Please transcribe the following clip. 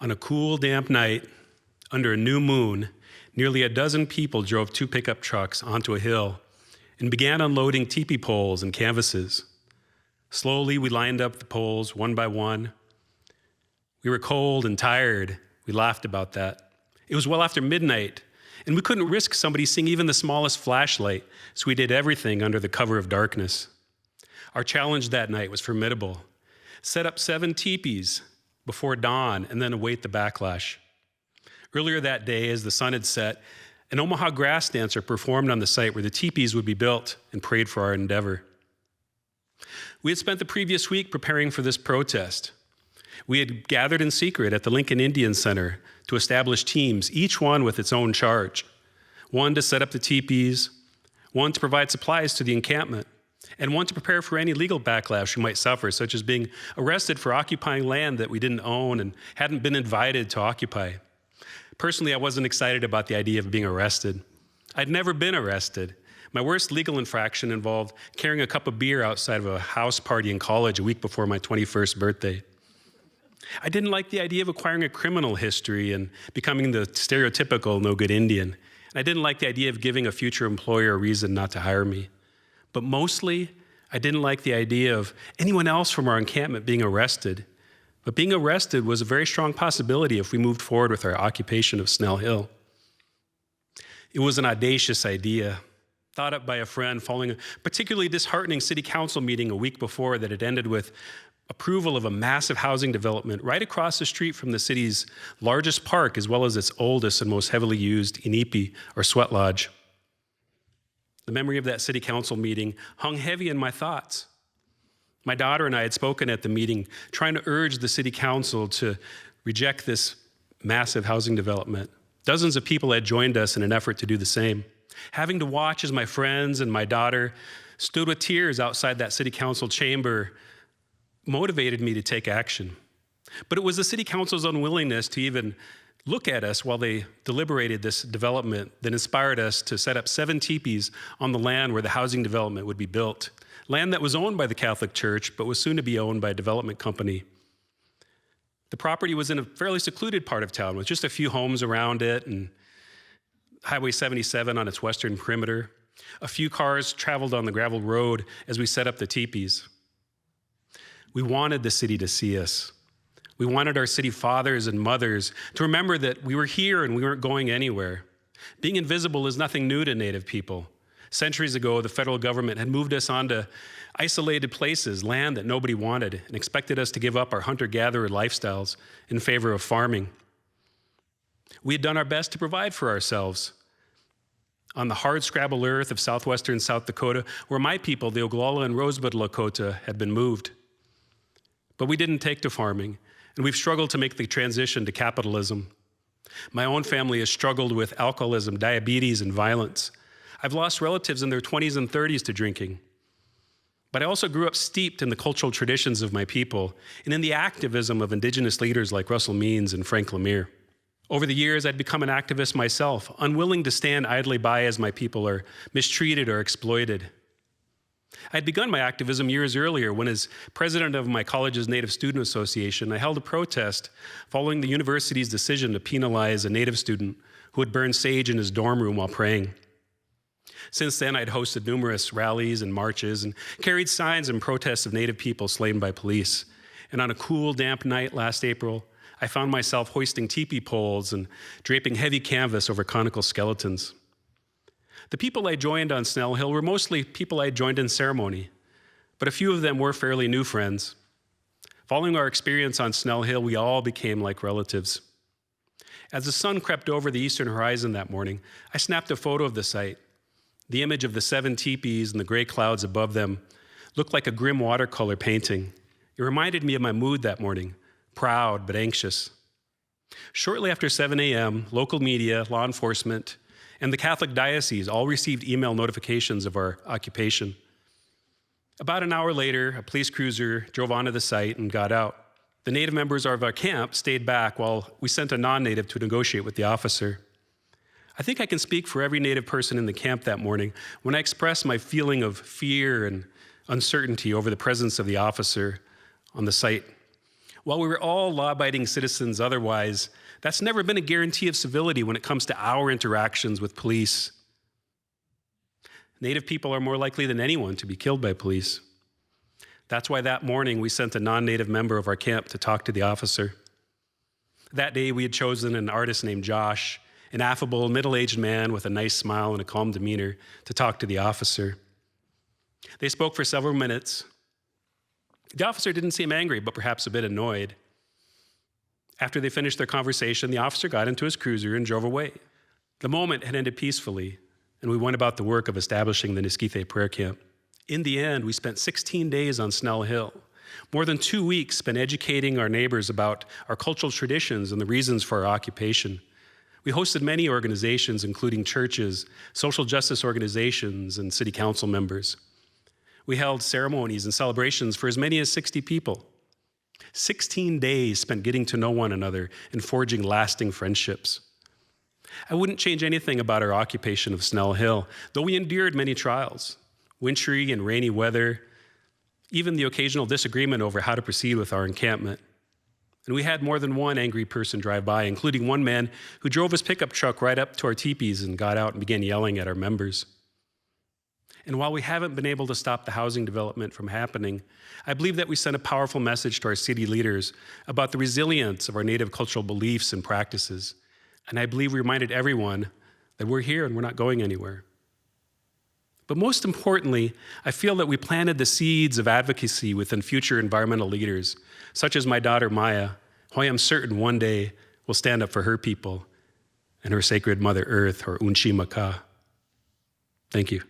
On a cool, damp night, under a new moon, nearly a dozen people drove 2 pickup trucks onto a hill and began unloading teepee poles and canvases. Slowly, we lined up the poles one by one. We were cold and tired. We laughed about that. It was well after midnight, and we couldn't risk somebody seeing even the smallest flashlight, so we did everything under the cover of darkness. Our challenge that night was formidable. Set up 7 teepees before dawn and then await the backlash. Earlier that day, as the sun had set, an Omaha grass dancer performed on the site where the teepees would be built and prayed for our endeavor. We had spent the previous week preparing for this protest. We had gathered in secret at the Lincoln Indian Center to establish teams, each one with its own charge. One to set up the teepees, one to provide supplies to the encampment, and one to prepare for any legal backlash we might suffer, such as being arrested for occupying land that we didn't own and hadn't been invited to occupy. Personally, I wasn't excited about the idea of being arrested. I'd never been arrested. My worst legal infraction involved carrying a cup of beer outside of a house party in college a week before my 21st birthday. I didn't like the idea of acquiring a criminal history and becoming the stereotypical no-good Indian. And I didn't like the idea of giving a future employer a reason not to hire me. But mostly, I didn't like the idea of anyone else from our encampment being arrested. But being arrested was a very strong possibility if we moved forward with our occupation of Snell Hill. It was an audacious idea, thought up by a friend following a particularly disheartening city council meeting a week before that had ended with approval of a massive housing development right across the street from the city's largest park, as well as its oldest and most heavily used inipi, or sweat lodge. The memory of that city council meeting hung heavy in my thoughts. My daughter and I had spoken at the meeting, trying to urge the city council to reject this massive housing development. Dozens of people had joined us in an effort to do the same. Having to watch as my friends and my daughter stood with tears outside that city council chamber motivated me to take action. But it was the city council's unwillingness to even look at us while they deliberated this development that inspired us to set up 7 teepees on the land where the housing development would be built. Land that was owned by the Catholic Church, but was soon to be owned by a development company. The property was in a fairly secluded part of town with just a few homes around it and Highway 77 on its western perimeter. A few cars traveled on the gravel road as we set up the teepees. We wanted the city to see us. We wanted our city fathers and mothers to remember that we were here and we weren't going anywhere. Being invisible is nothing new to Native people. Centuries ago, the federal government had moved us onto isolated places, land that nobody wanted, and expected us to give up our hunter-gatherer lifestyles in favor of farming. We had done our best to provide for ourselves on the hard-scrabble earth of southwestern South Dakota, where my people, the Oglala and Rosebud Lakota, had been moved. But we didn't take to farming, and we've struggled to make the transition to capitalism. My own family has struggled with alcoholism, diabetes, and violence. I've lost relatives in their 20s and 30s to drinking. But I also grew up steeped in the cultural traditions of my people and in the activism of Indigenous leaders like Russell Means and Frank Lemire. Over the years, I'd become an activist myself, unwilling to stand idly by as my people are mistreated or exploited. I'd begun my activism years earlier when, as president of my college's Native Student Association, I held a protest following the university's decision to penalize a Native student who had burned sage in his dorm room while praying. Since then, I'd hosted numerous rallies and marches and carried signs in protest of Native people slain by police. And on a cool, damp night last April, I found myself hoisting teepee poles and draping heavy canvas over conical skeletons. The people I joined on Snell Hill were mostly people I joined in ceremony, but a few of them were fairly new friends. Following our experience on Snell Hill, we all became like relatives. As the sun crept over the eastern horizon that morning, I snapped a photo of the site. The image of the 7 teepees and the gray clouds above them looked like a grim watercolor painting. It reminded me of my mood that morning, proud but anxious. Shortly after 7 a.m., local media, law enforcement, and the Catholic diocese all received email notifications of our occupation. About an hour later, a police cruiser drove onto the site and got out. The Native members of our camp stayed back while we sent a non-Native to negotiate with the officer. I think I can speak for every Native person in the camp that morning when I expressed my feeling of fear and uncertainty over the presence of the officer on the site. While we were all law-abiding citizens otherwise, that's never been a guarantee of civility when it comes to our interactions with police. Native people are more likely than anyone to be killed by police. That's why that morning we sent a non-Native member of our camp to talk to the officer. That day we had chosen an artist named Josh, an affable, middle-aged man with a nice smile and a calm demeanor, to talk to the officer. They spoke for several minutes. The officer didn't seem angry, but perhaps a bit annoyed. After they finished their conversation, the officer got into his cruiser and drove away. The moment had ended peacefully, and we went about the work of establishing the Niskithe prayer camp. In the end, we spent 16 days on Snell Hill, more than 2 weeks spent educating our neighbors about our cultural traditions and the reasons for our occupation. We hosted many organizations, including churches, social justice organizations, and city council members. We held ceremonies and celebrations for as many as 60 people. 16 days spent getting to know one another and forging lasting friendships. I wouldn't change anything about our occupation of Snell Hill, though we endured many trials, wintry and rainy weather, even the occasional disagreement over how to proceed with our encampment. And we had more than one angry person drive by, including one man who drove his pickup truck right up to our teepees and got out and began yelling at our members. And while we haven't been able to stop the housing development from happening, I believe that we sent a powerful message to our city leaders about the resilience of our Native cultural beliefs and practices. And I believe we reminded everyone that we're here and we're not going anywhere. But most importantly, I feel that we planted the seeds of advocacy within future environmental leaders, such as my daughter Maya, who I am certain one day will stand up for her people and her sacred Mother Earth, or Unchi Maka. Thank you.